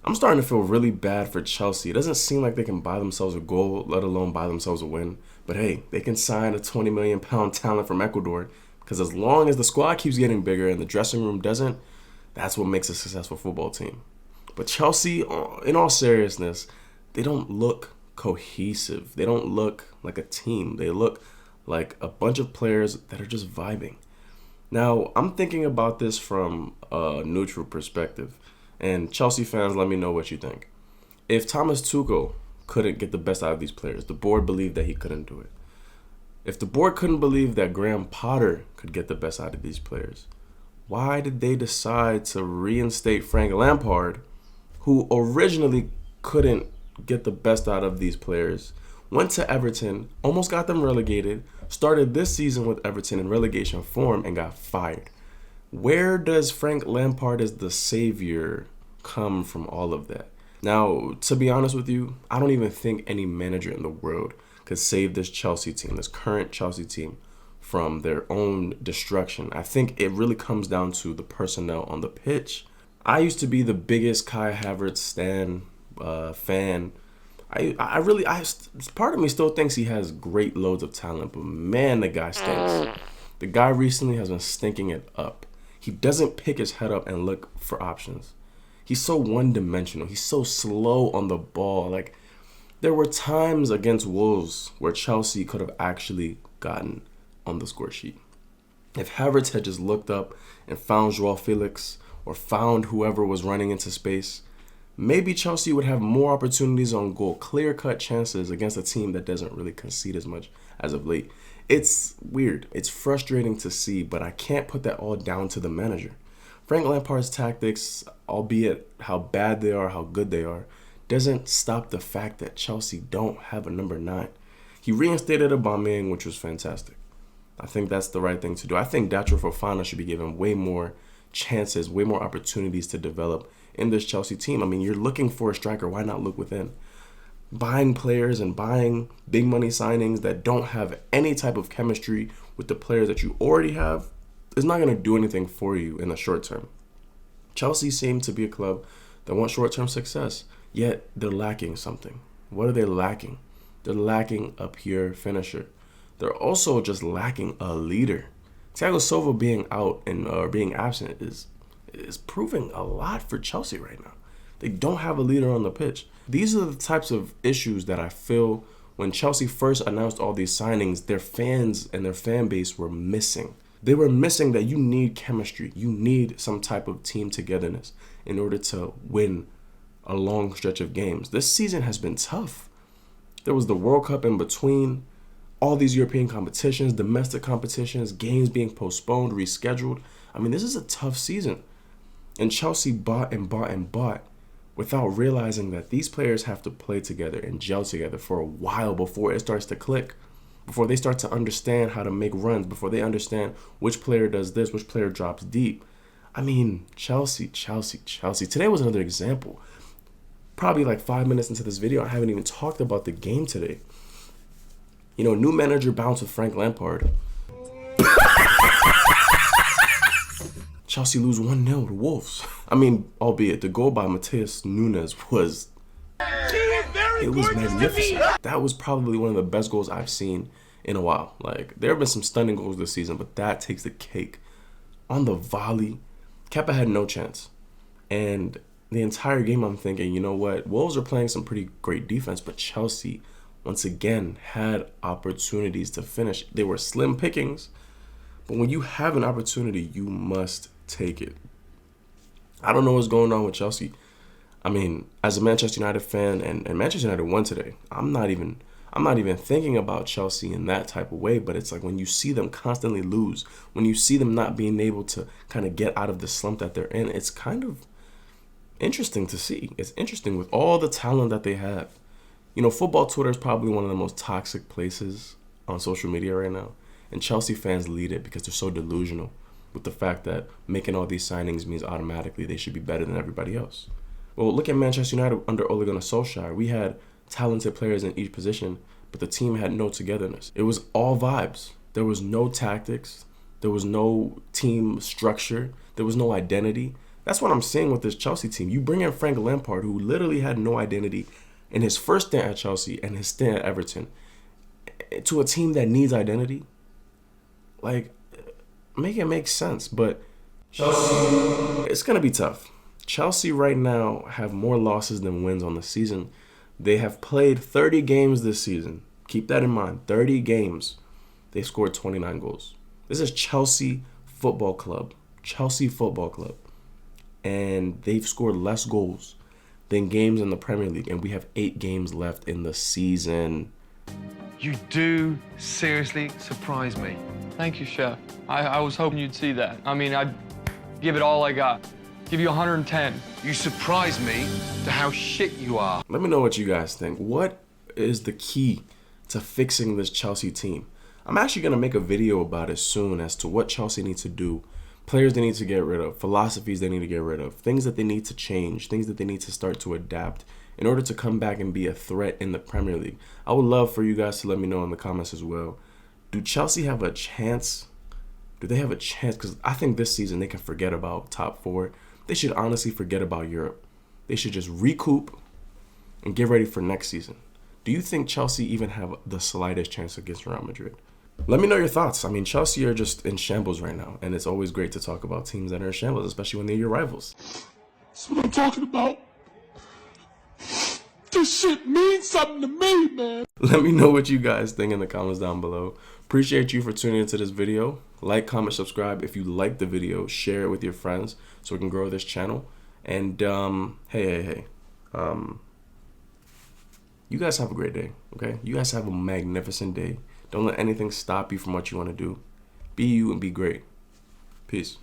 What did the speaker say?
I'm starting to feel really bad for Chelsea. It doesn't seem like they can buy themselves a goal, let alone buy themselves a win. But hey, they can sign a 20 million pound talent from Ecuador because as long as the squad keeps getting bigger and the dressing room doesn't, that's what makes a successful football team. But Chelsea, in all seriousness, they don't look cohesive. They don't look like a team. They look like a bunch of players that are just vibing. Now, I'm thinking about this from a neutral perspective. And Chelsea fans, let me know what you think. If Thomas Tuchel couldn't get the best out of these players, the board believed that he couldn't do it. If the board couldn't believe that Graham Potter could get the best out of these players, why did they decide to reinstate Frank Lampard, who originally couldn't get the best out of these players, went to Everton, almost got them relegated, started this season with Everton in relegation form, and got fired? Where does Frank Lampard as the savior come from all of that? Now, to be honest with you, I don't even think any manager in the world could save this Chelsea team, this current Chelsea team, from their own destruction. I think it really comes down to the personnel on the pitch. I used to be the biggest Kai Havertz fan. Part of me still thinks he has great loads of talent, but man, the guy stinks. The guy recently has been stinking it up. He doesn't pick his head up and look for options. He's so one-dimensional. He's so slow on the ball. Like, there were times against Wolves where Chelsea could have actually gotten on the score sheet. If Havertz had just looked up and found Joao Felix or found whoever was running into space, maybe Chelsea would have more opportunities on goal, clear-cut chances against a team that doesn't really concede as much as of late. It's weird. It's frustrating to see, but I can't put that all down to the manager. Frank Lampard's tactics, albeit how bad they are, how good they are, doesn't stop the fact that Chelsea don't have a number 9. He reinstated Aubameyang, which was fantastic. I think that's the right thing to do. I think Datro Fofana should be given way more chances, way more opportunities to develop in this Chelsea team. I mean, you're looking for a striker. Why not look within? Buying players and buying big money signings that don't have any type of chemistry with the players that you already have is not going to do anything for you in the short term. Chelsea seem to be a club that wants short-term success, yet they're lacking something. What are they lacking? They're lacking a pure finisher. They're also just lacking a leader. Thiago Silva being out and being absent is proving a lot for Chelsea right now. They don't have a leader on the pitch. These are the types of issues that I feel when Chelsea first announced all these signings, their fans and their fan base were missing. They were missing that you need chemistry. You need some type of team togetherness in order to win a long stretch of games. This season has been tough. There was the World Cup in between, all these European competitions, domestic competitions, games being postponed, rescheduled. I mean, this is a tough season. And Chelsea bought and bought and bought without realizing that these players have to play together and gel together for a while before it starts to click, before they start to understand how to make runs, before they understand which player does this, which player drops deep. I mean, Chelsea. Today was another example. Probably like 5 minutes into this video, I haven't even talked about the game today. You know, new manager bounced with Frank Lampard. Chelsea lose 1-0 to Wolves. I mean, albeit the goal by Matheus Nunes was magnificent. That was probably one of the best goals I've seen in a while. Like, there have been some stunning goals this season, but that takes the cake. On the volley, Kepa had no chance. And the entire game I'm thinking, you know what? Wolves are playing some pretty great defense, but Chelsea, once again, had opportunities to finish. They were slim pickings, but when you have an opportunity, you must take it. I don't know what's going on with Chelsea. I mean, as a Manchester United fan, and Manchester United won today, I'm not even thinking about Chelsea in that type of way, but it's like when you see them constantly lose, when you see them not being able to kind of get out of the slump that they're in, it's kind of interesting to see. It's interesting with all the talent that they have. You know, football Twitter is probably one of the most toxic places on social media right now, and Chelsea fans lead it because they're so delusional with the fact that making all these signings means automatically they should be better than everybody else. Well, look at Manchester United under Ole Gunnar Solskjaer. We had talented players in each position, but the team had no togetherness. It was all vibes. There was no tactics. There was no team structure. There was no identity. That's what I'm seeing with this Chelsea team. You bring in Frank Lampard, who literally had no identity in his first stint at Chelsea and his stint at Everton, to a team that needs identity. Like, make it make sense. But Chelsea, it's going to be tough. Chelsea right now have more losses than wins on the season. They have played 30 games this season. Keep that in mind. 30 games. They scored 29 goals. This is Chelsea Football Club. Chelsea Football Club. And they've scored less goals than games in the Premier League. And we have 8 games left in the season. You do seriously surprise me. Thank you, Chef. I was hoping you'd see that. I mean, I'd give it all I got. Give you 110. You surprise me to how shit you are. Let me know what you guys think. What is the key to fixing this Chelsea team? I'm actually going to make a video about it soon as to what Chelsea needs to do. Players they need to get rid of, philosophies they need to get rid of, things that they need to change, things that they need to start to adapt in order to come back and be a threat in the Premier League. I would love for you guys to let me know in the comments as well. Do Chelsea have a chance? Do they have a chance? Because I think this season they can forget about top 4. They should honestly forget about Europe. They should just recoup and get ready for next season. Do you think Chelsea even have the slightest chance against Real Madrid? Let me know your thoughts. I mean, Chelsea are just in shambles right now, and it's always great to talk about teams that are in shambles, especially when they're your rivals. That's what I'm talking about. This shit means something to me, man. Let me know what you guys think in the comments down below. Appreciate you for tuning into this video. Like, comment, subscribe. If you like the video, share it with your friends so we can grow this channel. And hey. You guys have a great day, okay? You guys have a magnificent day. Don't let anything stop you from what you want to do. Be you and be great. Peace.